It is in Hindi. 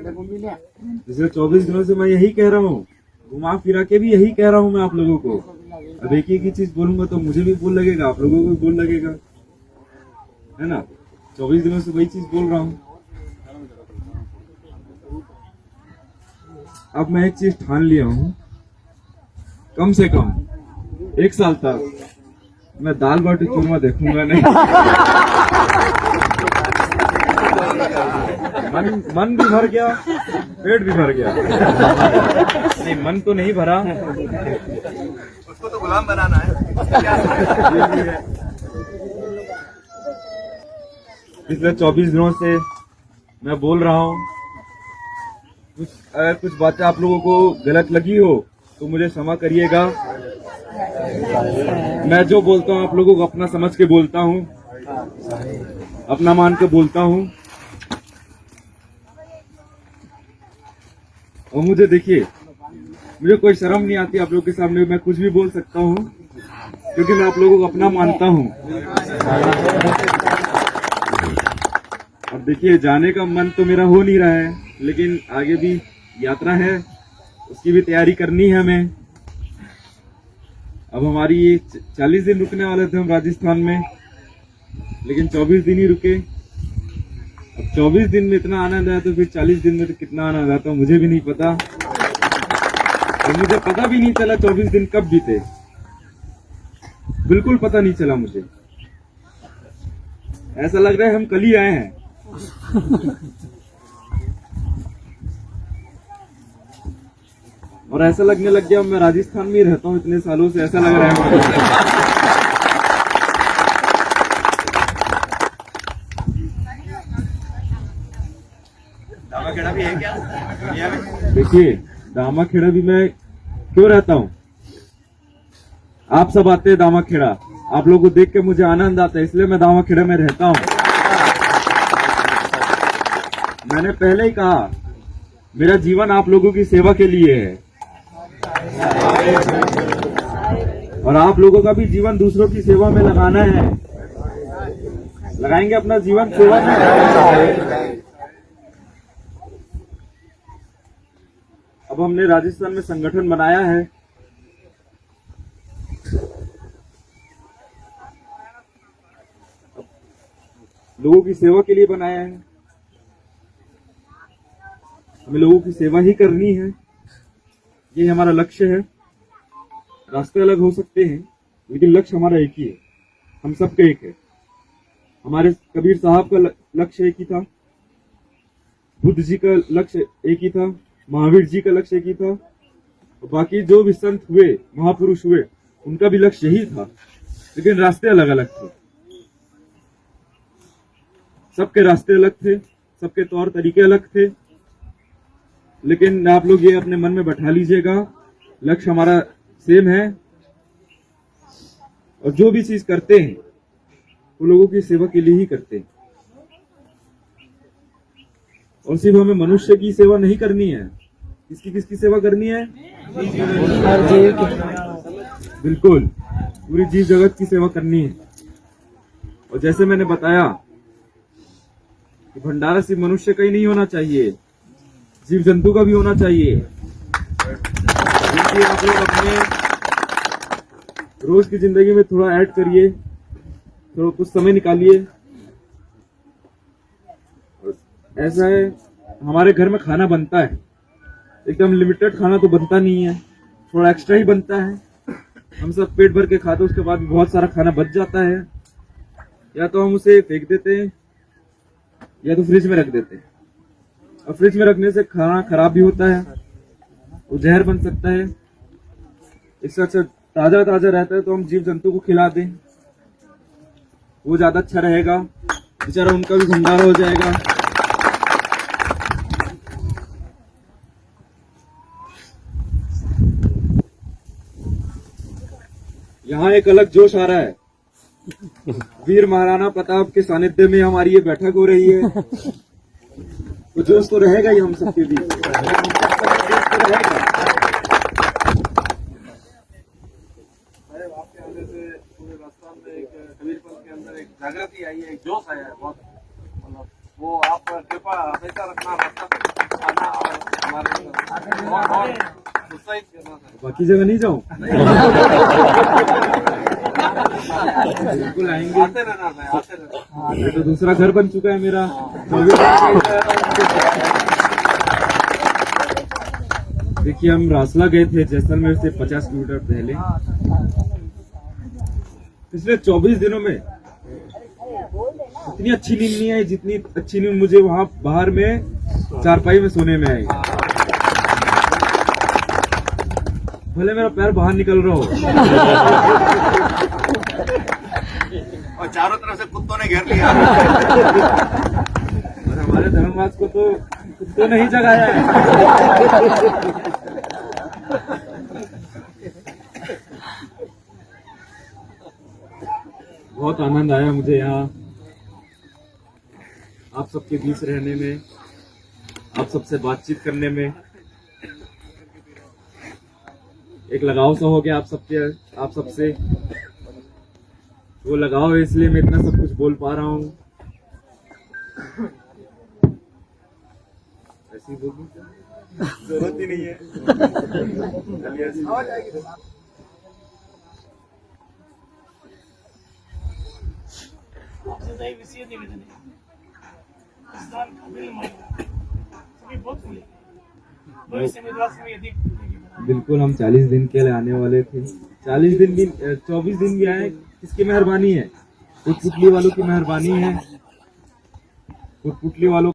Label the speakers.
Speaker 1: पिछले 24 दिनों से मैं यही कह रहा हूँ, घुमा फिरा के भी यही कह रहा हूँ मैं आप लोगों को। अब एक ही चीज बोलूंगा तो मुझे भी बोल लगेगा, आप लोगों को भी बोल लगेगा, है ना। 24 दिनों से वही चीज बोल रहा हूँ। अब मैं एक चीज ठान लिया हूँ, कम से कम 1 साल तक मैं दाल बाटी चूरमा देखूंगा नहीं। मन भी भर गया, पेट भी भर गया। नहीं, मन तो नहीं भरा,
Speaker 2: उसको तो गुलाम बनाना है।
Speaker 1: पिछले 24 दिनों से मैं बोल रहा हूँ, अगर कुछ बातें आप लोगों को गलत लगी हो तो मुझे क्षमा करिएगा। मैं जो बोलता हूँ आप लोगों को अपना समझ के बोलता हूँ, अपना मान के बोलता हूँ। और मुझे देखिए, मुझे कोई शर्म नहीं आती आप लोगों के सामने, मैं कुछ भी बोल सकता हूँ क्योंकि मैं आप लोगों को अपना मानता हूँ। अब देखिए, जाने का मन तो मेरा हो नहीं रहा है, लेकिन आगे भी यात्रा है, उसकी भी तैयारी करनी है हमें। अब हमारी ये 40 दिन रुकने वाले थे हम राजस्थान में, लेकिन 24 दिन ही रुके। अब 24 दिन में इतना आनंद आया तो फिर 40 दिन में तो कितना आनंद आता मुझे भी नहीं पता। और मुझे पता भी नहीं चला 24 दिन कब बीते, बिल्कुल पता नहीं चला मुझे। ऐसा लग रहा है हम कल ही आए हैं। और ऐसा लगने लग गया मैं राजस्थान में ही रहता हूँ इतने सालों से, ऐसा लग रहा है।
Speaker 2: दामाखेड़ा भी है क्या दुनिया में?
Speaker 1: देखिए, दामाखेड़ा भी मैं क्यों रहता हूँ, आप सब आते हैं दामाखेड़ा, आप लोगों को देख के मुझे आनंद आता है, इसलिए मैं दामाखेड़ा में रहता हूँ। मैंने पहले ही कहा, मेरा जीवन आप लोगों की सेवा के लिए है, और आप लोगों का भी जीवन दूसरों की सेवा में लगाना है। लगाएंगे अपना जीवन सेवा में। अब हमने राजस्थान में संगठन बनाया है, लोगों की सेवा के लिए बनाया है। हमें लोगों की सेवा ही करनी है, ये हमारा लक्ष्य है। रास्ते अलग हो सकते हैं, लेकिन लक्ष्य हमारा एक ही है, हम सबका एक है। हमारे कबीर साहब का लक्ष्य एक ही था, बुद्ध जी का लक्ष्य एक ही था, महावीर जी का लक्ष्य एक ही था, और बाकी जो भी संत हुए, महापुरुष हुए, उनका भी लक्ष्य यही था, लेकिन रास्ते अलग अलग थे। सबके रास्ते अलग थे, सबके तौर तरीके अलग थे, लेकिन आप लोग ये अपने मन में बैठा लीजिएगा, लक्ष्य हमारा सेम है। और जो भी चीज करते हैं वो लोगों की सेवा के लिए ही करते हैं, और सिर्फ हमें मनुष्य की सेवा नहीं करनी है। किसकी सेवा करनी है? बिल्कुल, पूरी जीव जगत की सेवा करनी है। और जैसे मैंने बताया कि भंडारा सिर्फ मनुष्य का ही नहीं होना चाहिए, जीव जंतु का भी होना चाहिए। देखिए, आप लोग अपने रोज की जिंदगी में थोड़ा ऐड करिए, थोड़ा कुछ समय निकालिए। ऐसा है, हमारे घर में खाना बनता है, एकदम लिमिटेड खाना तो बनता नहीं है, थोड़ा एक्स्ट्रा ही बनता है। हम सब पेट भर के खाते, उसके बाद बहुत सारा खाना बच जाता है, या तो हम उसे फेंक देते हैं या तो फ्रिज में रख देते हैं। और फ्रिज में रखने से खाना खराब भी होता है, वो जहर बन सकता है। इससे अच्छा ताजा ताजा रहता है तो हम जीव जंतु को खिला दें, वो ज्यादा अच्छा रहेगा, बेचारा उनका भी भंडारा हो जाएगा। यहाँ एक अलग जोश आ रहा है, वीर महाराणा प्रताप के सानिध्य में हमारी ये बैठक हो रही है, तो जोश तो रहेगा ही हम सबके बीच।
Speaker 2: आपके आने से पूरे राजस्थान में एक कबीरपंथ के अंदर एक जागृति आई है, एक जोश आया है बहुत, मतलब
Speaker 3: वो आप कृपा हमेशा रखना खाना और हमारे उत्साहित करना था।
Speaker 1: बाकी जगह नहीं जाऊं? बिल्कुल आएंगे।
Speaker 3: आते रहना है, आते रहना।
Speaker 1: ये तो दूसरा घर बन चुका है मेरा। देखिए, हम रासला गए थे जैसलमेर से 50 किलोमीटर पहले। पिछले 24 दिनों में इतनी अच्छी नींद नहीं आई जितनी अच्छी नींद मुझे वहां बाहर में चारपाई में सोने में आई। भले मेरा पैर बाहर निकल रहा हो।
Speaker 2: और चारों तरफ से कुत्तों ने घेर लिया।
Speaker 1: और हमारे धर्मराज को तो कुत्तों ने ही जगाया है। बहुत आनंद आया मुझे यहाँ आप सबके बीच रहने में, आप सबसे बातचीत करने में। एक लगाव सा हो गया आप सबसे। वो लगाव है इसलिए मैं इतना सब कुछ बोल पा रहा हूँ। ऐसे ही बोलूं, जरूरत ही नहीं है।
Speaker 4: आपसे विषय निवेदन है किसान काबिल महिला सभी बहुत मिले भविष्य में विश्वास में अधिक
Speaker 1: बिल्कुल, हम 40 दिन के लिए आने वाले थे। 40 दिन भी 24 दिन भी आए। किसकी मेहरबानी है? कुटपुतली वालों की मेहरबानी है। कुटपुतली वालों